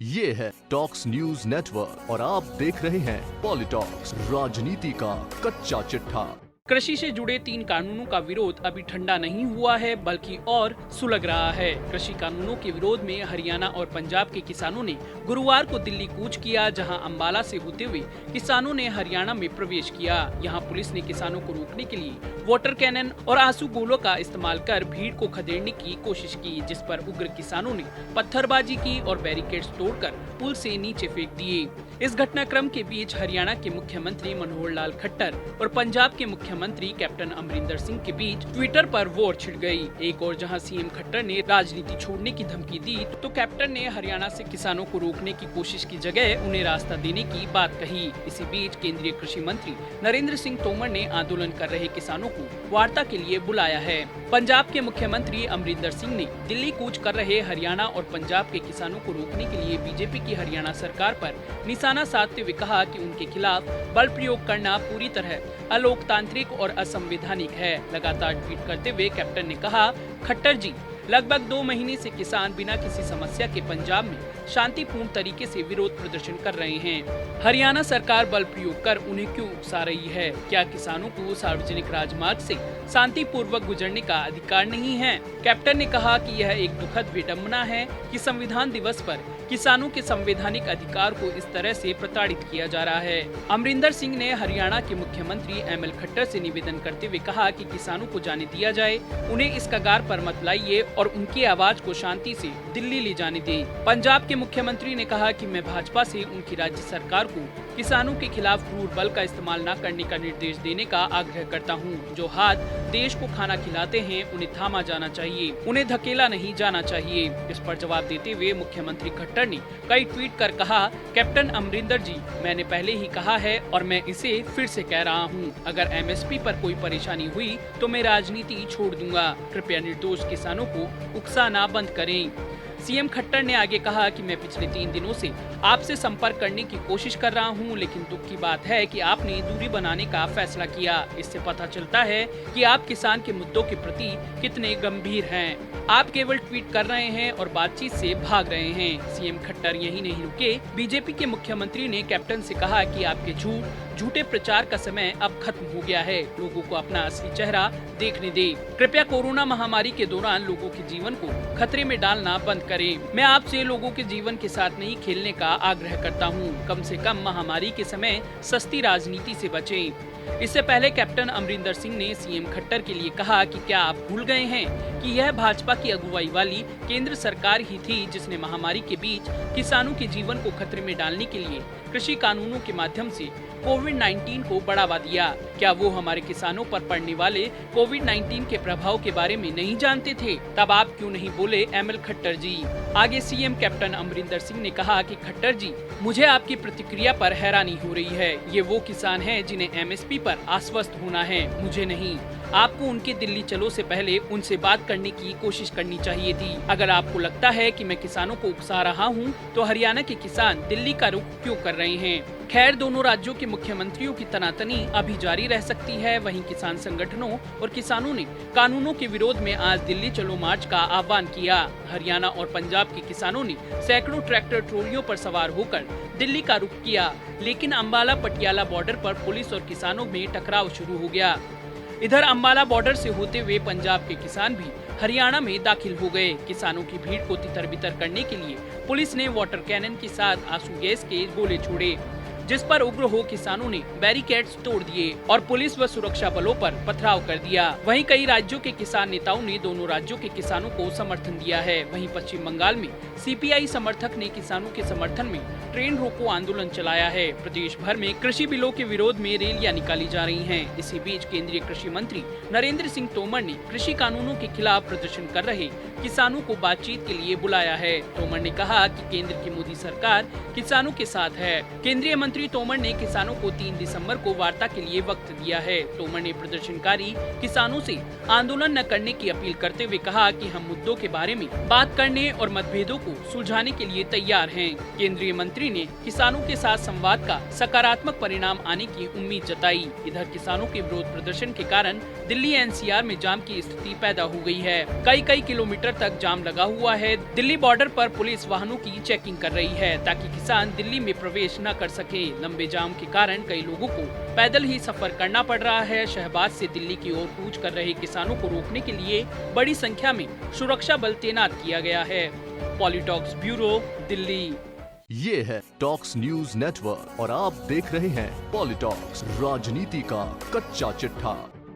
ये है talks news network और आप देख रहे हैं पॉलिटॉक्स, राजनीति का कच्चा चिट्ठा। कृषि से जुड़े 3 कानूनों का विरोध अभी ठंडा नहीं हुआ है बल्कि और सुलग रहा है। कृषि कानूनों के विरोध में हरियाणा और पंजाब के किसानों ने गुरुवार को दिल्ली कूच किया, जहां अंबाला से होते हुए किसानों ने हरियाणा में प्रवेश किया। यहां पुलिस ने किसानों को रोकने के लिए वाटर कैनन और आंसू गोलों का इस्तेमाल कर भीड़ को खदेड़ने की कोशिश की, जिस पर उग्र किसानों ने पत्थरबाजी की और बैरिकेड्स तोड़कर पुल से नीचे फेंक दिए। इस घटनाक्रम के बीच हरियाणा के मुख्यमंत्री मनोहर लाल खट्टर और पंजाब के मुख्यमंत्री कैप्टन अमरिंदर सिंह के बीच ट्विटर पर वॉर छिड़ गई। एक और जहां सीएम खट्टर ने राजनीति छोड़ने की धमकी दी, तो कैप्टन ने हरियाणा से किसानों को रोकने की कोशिश की जगह उन्हें रास्ता देने की बात कही। इसी बीच केंद्रीय कृषि मंत्री नरेंद्र सिंह तोमर ने आंदोलन कर रहे किसानों को वार्ता के लिए बुलाया है। पंजाब के मुख्यमंत्री अमरिंदर सिंह ने दिल्ली कूच कर रहे हरियाणा और पंजाब के किसानों को रोकने के लिए बीजेपी की हरियाणा सरकार पर निशाना साधते हुए कहा कि उनके खिलाफ बल प्रयोग करना पूरी तरह अलोकतांत्रिक और असंवैधानिक है। लगातार ट्वीट करते हुए कैप्टन ने कहा, खट्टर जी, लगभग 2 महीने से किसान बिना किसी समस्या के पंजाब में शांतिपूर्ण तरीके से विरोध प्रदर्शन कर रहे हैं। हरियाणा सरकार बल प्रयोग कर उन्हें क्यों उकसा रही है? क्या किसानों को सार्वजनिक राजमार्ग से शांतिपूर्वक गुजरने का अधिकार नहीं है? कैप्टन ने कहा कि यह एक दुखद विडंबना है कि संविधान दिवस पर किसानों के संवैधानिक अधिकार को इस तरह से प्रताड़ित किया जा रहा है। अमरिंदर सिंह ने हरियाणा के मुख्यमंत्री एमएल खट्टर से निवेदन करते हुए कहा कि किसानों को जाने दिया जाए, उन्हें इस कगार पर मत लाइए और उनकी आवाज को शांति से दिल्ली ले जाने दें। पंजाब के मुख्यमंत्री ने कहा कि मैं भाजपा से उनकी राज्य सरकार को किसानों के खिलाफ क्रूर बल का इस्तेमाल न करने का निर्देश देने का आग्रह करता हूं। जो हाथ देश को खाना खिलाते हैं उन्हें थामा जाना चाहिए, उन्हें धकेला नहीं जाना चाहिए। इस पर जवाब देते हुए मुख्यमंत्री खट्टर ने कई ट्वीट कर कहा, कैप्टन अमरिंदर जी, मैंने पहले ही कहा है और मैं इसे फिर से कह रहा हूं, अगर एमएसपी पर कोई परेशानी हुई तो मैं राजनीति छोड़ दूंगा। कृपया निर्दोष किसानों को उकसाना बंद करें। सीएम खट्टर ने आगे कहा कि मैं पिछले 3 दिनों से आपसे संपर्क करने की कोशिश कर रहा हूं, लेकिन दुख की बात है कि आपने दूरी बनाने का फैसला किया। इससे पता चलता है कि आप किसान के मुद्दों के प्रति कितने गंभीर हैं। आप केवल ट्वीट कर रहे हैं और बातचीत से भाग रहे हैं। सीएम खट्टर यही नहीं रुके, बीजेपी के मुख्यमंत्री ने कैप्टन से कहा कि आपके झूठे प्रचार का समय अब खत्म हो गया है, लोगों को अपना असली चेहरा देखने दे। कृपया कोरोना महामारी के दौरान लोगों के जीवन को खतरे में डालना बंद करें। मैं आपसे लोगों के जीवन के साथ नहीं खेलने का आग्रह करता हूं। कम से कम महामारी के समय सस्ती राजनीति से बचें। इससे पहले कैप्टन अमरिंदर सिंह ने सीएम खट्टर के लिए कहा कि क्या आप भूल गए हैं कि यह भाजपा की अगुवाई वाली केंद्र सरकार ही थी जिसने महामारी के बीच किसानों के जीवन को खतरे में डालने के लिए कृषि कानूनों के माध्यम से कोविड-19 को बढ़ावा दिया। क्या वो हमारे किसानों पर पड़ने वाले कोविड-19 के प्रभाव के बारे में नहीं जानते थे? तब आप क्यों नहीं बोले, एमएल खट्टर जी? आगे सीएम कैप्टन अमरिंदर सिंह ने कहा कि खट्टर जी, मुझे आपकी प्रतिक्रिया पर हैरानी हो रही है। ये वो किसान हैं जिन्हें एमएसपी पर आश्वस्त होना है, मुझे नहीं। आपको उनके दिल्ली चलो से पहले उनसे बात करने की कोशिश करनी चाहिए थी। अगर आपको लगता है कि मैं किसानों को उकसा रहा हूं, तो हरियाणा के किसान दिल्ली का रुख क्यों कर रहे हैं? खैर, दोनों राज्यों के मुख्यमंत्रियों की तनातनी अभी जारी रह सकती है। वहीं किसान संगठनों और किसानों ने कानूनों के विरोध में आज दिल्ली चलो मार्च का आह्वान किया। हरियाणा और पंजाब के किसानों ने सैकड़ों ट्रैक्टर ट्रॉलियों पर सवार होकर दिल्ली का रुख किया, लेकिन अंबाला पटियाला बॉर्डर पर पुलिस और किसानों में टकराव शुरू हो गया। इधर अंबाला बॉर्डर से होते हुए पंजाब के किसान भी हरियाणा में दाखिल हो गए। किसानों की भीड़ को तितर-बितर करने के लिए पुलिस ने वाटर कैनन के साथ आंसू गैस के गोले छोड़े, जिस पर उग्र हो किसानों ने बैरिकेड्स तोड़ दिए और पुलिस व सुरक्षा बलों पर पथराव कर दिया। वहीं कई राज्यों के किसान नेताओं ने दोनों राज्यों के किसानों को समर्थन दिया है। वहीं पश्चिम बंगाल में सीपीआई समर्थक ने किसानों के समर्थन में ट्रेन रोको आंदोलन चलाया है। प्रदेश भर में कृषि बिलों के विरोध में रैलियां निकाली जा रही हैं। इसी बीच केंद्रीय कृषि मंत्री नरेंद्र सिंह तोमर ने कृषि कानूनों के खिलाफ प्रदर्शन कर रहे किसानों को बातचीत के लिए बुलाया है। तोमर ने कहा कि केंद्र की मोदी सरकार किसानों के साथ है। केंद्रीय मंत्री तोमर ने किसानों को 3 दिसंबर को वार्ता के लिए वक्त दिया है। तोमर ने प्रदर्शनकारी किसानों से आंदोलन न करने की अपील करते हुए कहा कि हम मुद्दों के बारे में बात करने और मतभेदों को सुलझाने के लिए तैयार हैं। केंद्रीय मंत्री ने किसानों के साथ संवाद का सकारात्मक परिणाम आने की उम्मीद जताई। इधर किसानों के विरोध प्रदर्शन के कारण दिल्ली एनसीआर में जाम की स्थिति पैदा हो गई है। कई किलोमीटर तक जाम लगा हुआ है। दिल्ली बॉर्डर पर पुलिस वाहनों की चेकिंग कर रही है ताकि किसान दिल्ली में प्रवेश न कर सके। लंबे जाम के कारण कई लोगों को पैदल ही सफर करना पड़ रहा है। शहबाज से दिल्ली की ओर कूच कर रहे किसानों को रोकने के लिए बड़ी संख्या में सुरक्षा बल तैनात किया गया है। पॉलिटॉक्स ब्यूरो, दिल्ली। ये है टॉक्स न्यूज नेटवर्क और आप देख रहे हैं पॉलिटॉक्स, राजनीति का कच्चा चिट्ठा।